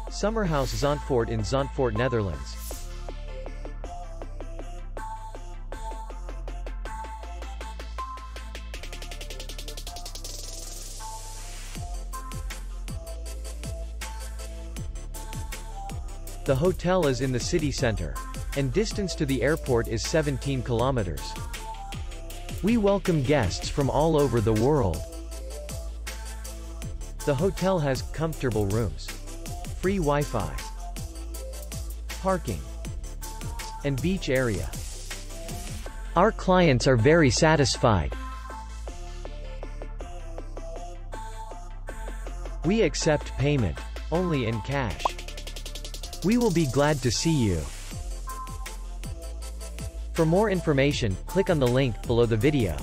Summerhouse Zandvoort in Zandvoort, Netherlands. The hotel is in the city center, and distance to the airport is 17 kilometers. We welcome guests from all over the world. The hotel has comfortable rooms, free Wi-Fi, parking, and beach area. Our clients are very satisfied. We accept payment only in cash. We will be glad to see you. For more information, click on the link below the video.